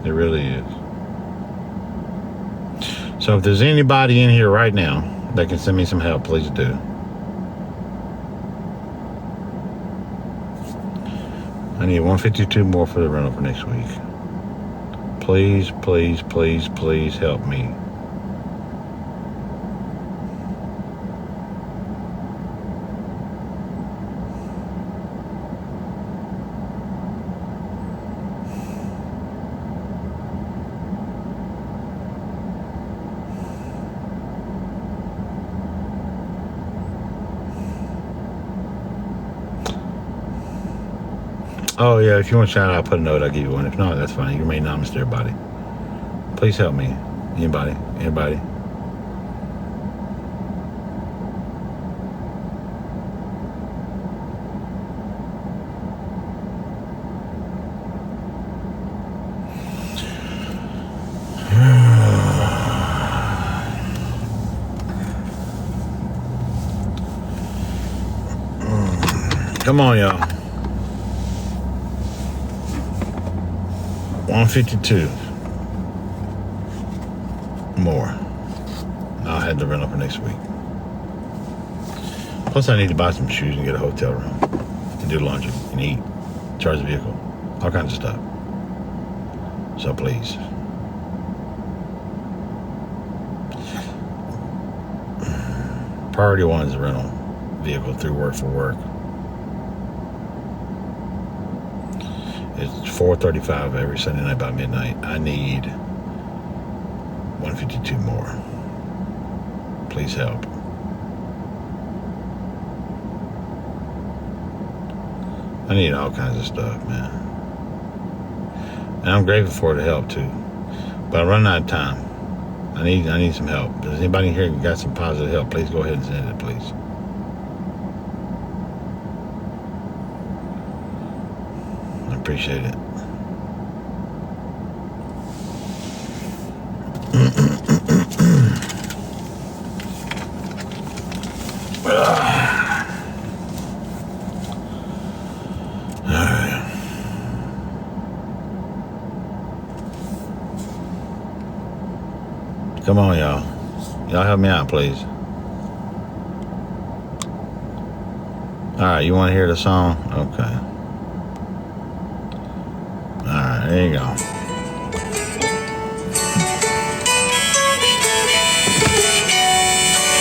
It really is. So if there's anybody in here right now that can send me some help, please do. I need 152 more for the rental for next week. Please, please, please, please help me. Oh, yeah, if you want a shout out, I'll put a note. I'll give you one. If not, that's fine. You can remain anonymous to everybody. Please help me. Anybody? Anybody? Come on, y'all. 152 more. I'll head to rental for next week. Plus, I need to buy some shoes and get a hotel room and do laundry and eat, charge the vehicle, all kinds of stuff. So please. Priority one is the rental vehicle through Work for Work. It's 4:35 every Sunday night by midnight. I need 152 more. Please help. I need all kinds of stuff, man. And I'm grateful for the help too. But I'm running out of time. I need some help. Does anybody here got some positive help? Please go ahead and send it, please. I appreciate it. Come on, y'all. Y'all help me out, please. All right, you want to hear the song? Okay. All right, there you go.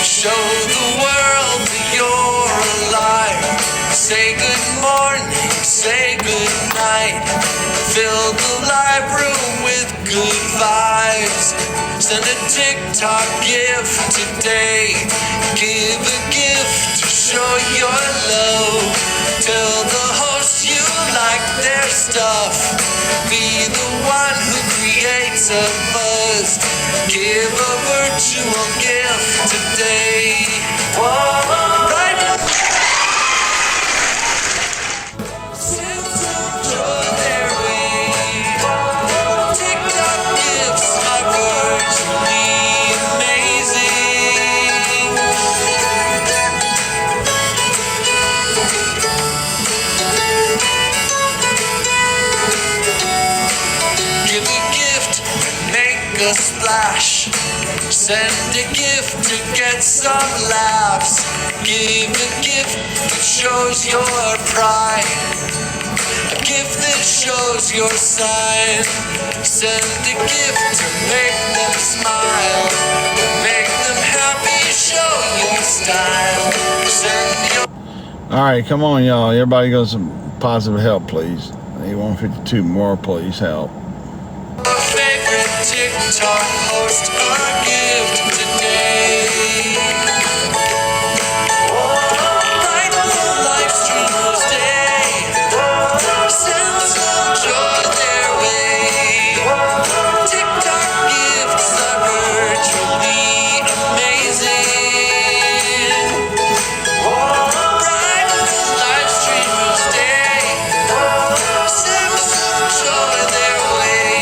Show the world that you're alive. Say good morning, say good night. Fill the live room with good vibes. Send a TikTok gift today. Give a gift to show your love. Tell the host you like their stuff. Be the one who creates a buzz. Give a virtual gift today. Whoa, right now. A splash. Send a gift to get some laughs. Give a gift that shows your pride. A gift that shows your sign. Send a gift to make them smile. Make them happy, show your style. Send your... All right, come on, y'all. Everybody got some positive help, please. I need 152 more, please help. Favorite TikTok host a gift today. Light the live streamers day. Send some joy their way. TikTok gifts are virtually amazing. Bright live streamers day. Send some joy their way.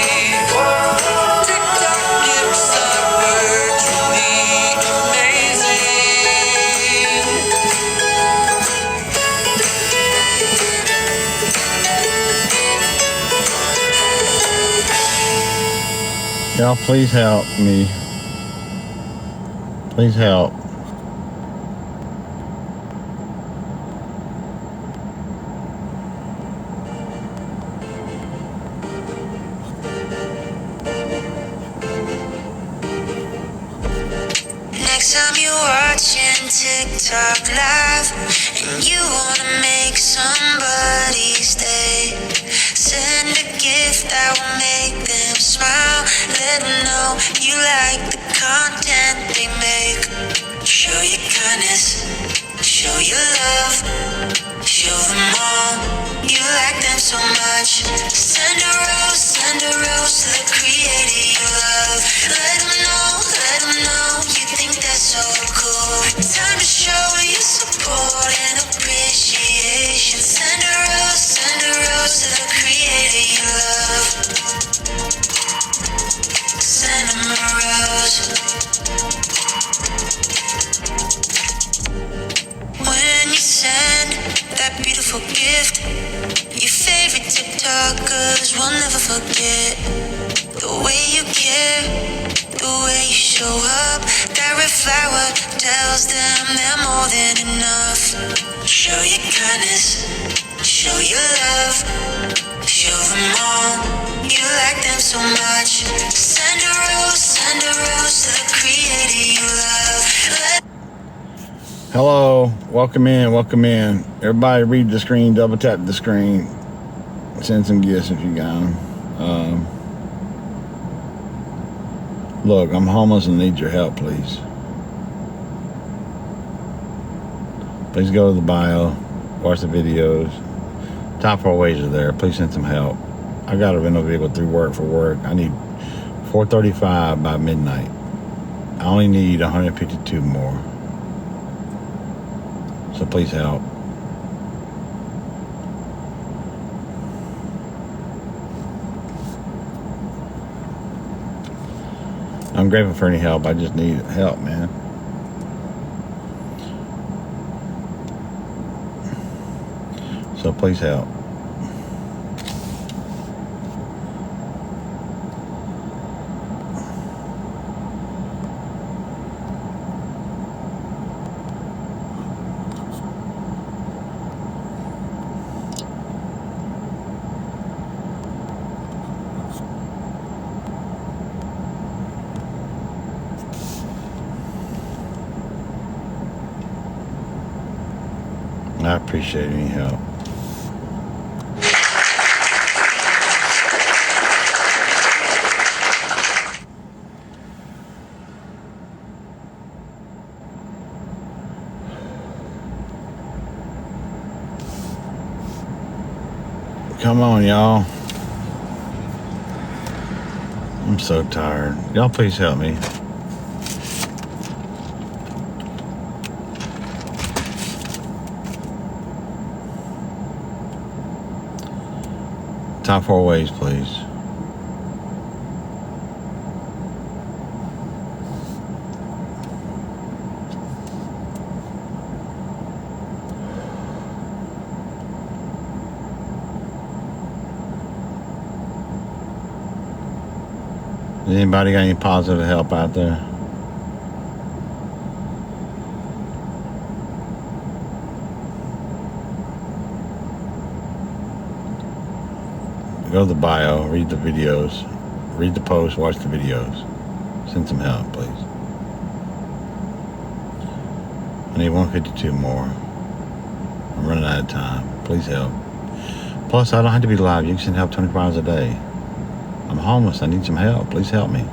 TikTok gifts are virtually amazing. Y'all, please help me. Please help. Next time you're watching TikTok live and you wanna make somebody's day, send a gift that will make them smile. Let them know you like the content they make. Show your kindness, show your love, show them all you like them so much. Send a rose to the creator you love. Let them know you think that's so cool. Time to show your support and appreciation. Send a rose to the creator you love. Send them a rose. When you send that beautiful gift, your favorite TikTokers will never forget the way you care, the way you show up. That red flower tells them they're more than enough. Show your kindness, show your love, show them all you like them so much. Send a rose to the creator you love. Hello, welcome in. Everybody read the screen, double tap the screen. Send some gifts if you got them. Look, I'm homeless and need your help, please. Please go to the bio, watch the videos. Top 4 ways are there. Please send some help. I got a rental vehicle through work for work. I need $435 by midnight. I only need 152 more. So please help. I'm grateful for any help. I just need help, man. So please help. I appreciate any help. Come on, y'all. I'm so tired. Y'all please help me. Top 4 ways, please. Has anybody got any positive help out there? Go to the bio, read the videos, read the posts, watch the videos. Send some help, please. I need 152 more. I'm running out of time. Please help. Plus, I don't have to be live. You can send help 24 hours a day. I'm homeless. I need some help. Please help me.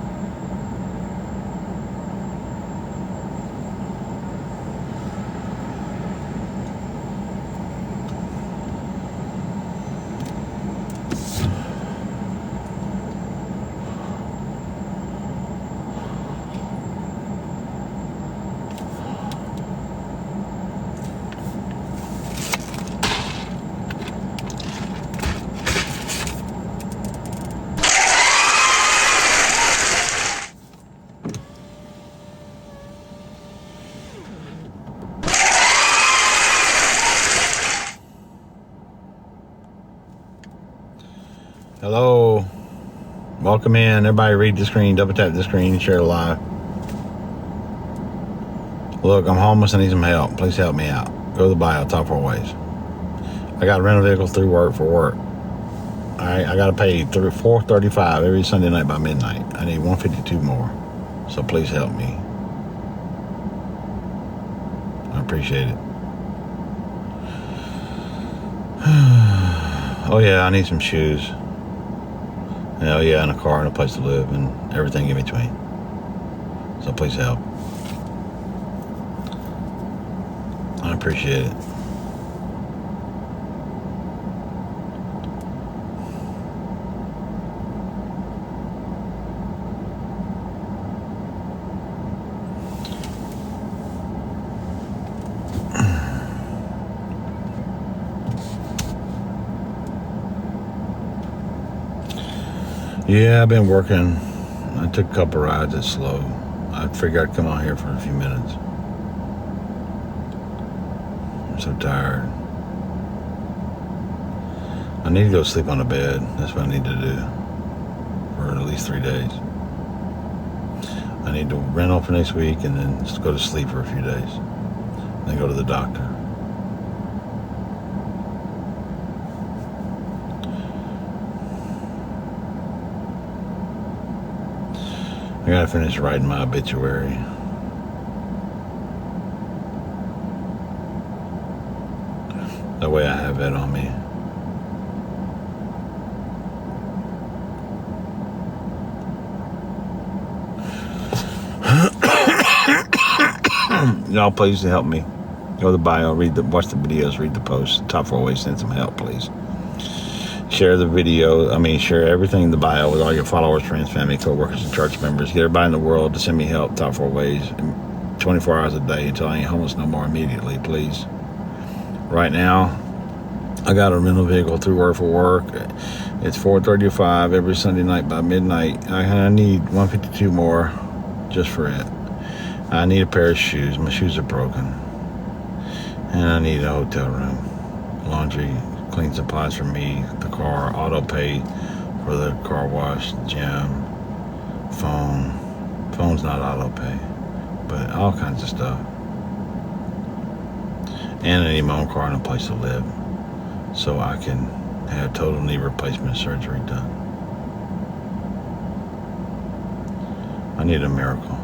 Hello. Welcome in. Everybody read the screen. Double tap the screen and share the live. Look, I'm homeless. I need some help. Please help me out. Go to the bio. Top 4 ways. I got a rental vehicle through work for work. All right, I got to pay $4.35 every Sunday night by midnight. I need $152 more. So please help me. I appreciate it. Oh yeah, I need some shoes. Oh yeah, and a car and a place to live and everything in between. So please help. I appreciate it. Yeah, I've been working. I took a couple rides. It's slow. I figured I'd come out here for a few minutes. I'm so tired. I need to go sleep on the bed. That's what I need to do for at least 3 days. I need to rent off for next week and then just go to sleep for a few days. Then go to the doctor. I gotta finish writing my obituary. That way I have it on me. Y'all please help me. Go to the bio, watch the videos, read the posts. Top 4 ways, send some help, please. Share the video. Share everything in the bio with all your followers, friends, family, co-workers, and church members. Get everybody in the world to send me help. Top 4 ways, 24 hours a day until I ain't homeless no more immediately, please. Right now, I got a rental vehicle through work for work. It's $4.35 every Sunday night by midnight. I need $152 more just for it. I need a pair of shoes. My shoes are broken. And I need a hotel room. Laundry, clean supplies for me, the car, auto pay for the car wash, gym, phone. Phone's not auto pay, but all kinds of stuff. And I need my own car and a place to live so I can have total knee replacement surgery done. I need a miracle.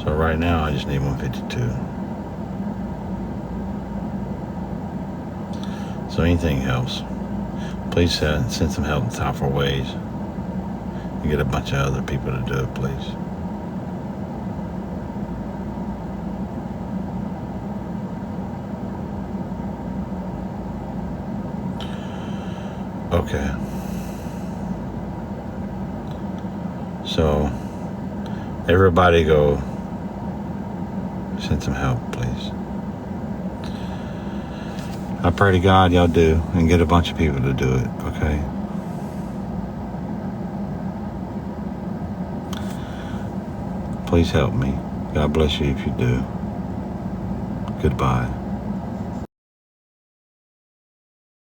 So right now I just need 152. So anything helps. Please send some help in Top 4 ways. And get a bunch of other people to do it, please. Okay. So everybody go send some help, please. I pray to God y'all do and get a bunch of people to do it, okay? Please help me. God bless you if you do. Goodbye.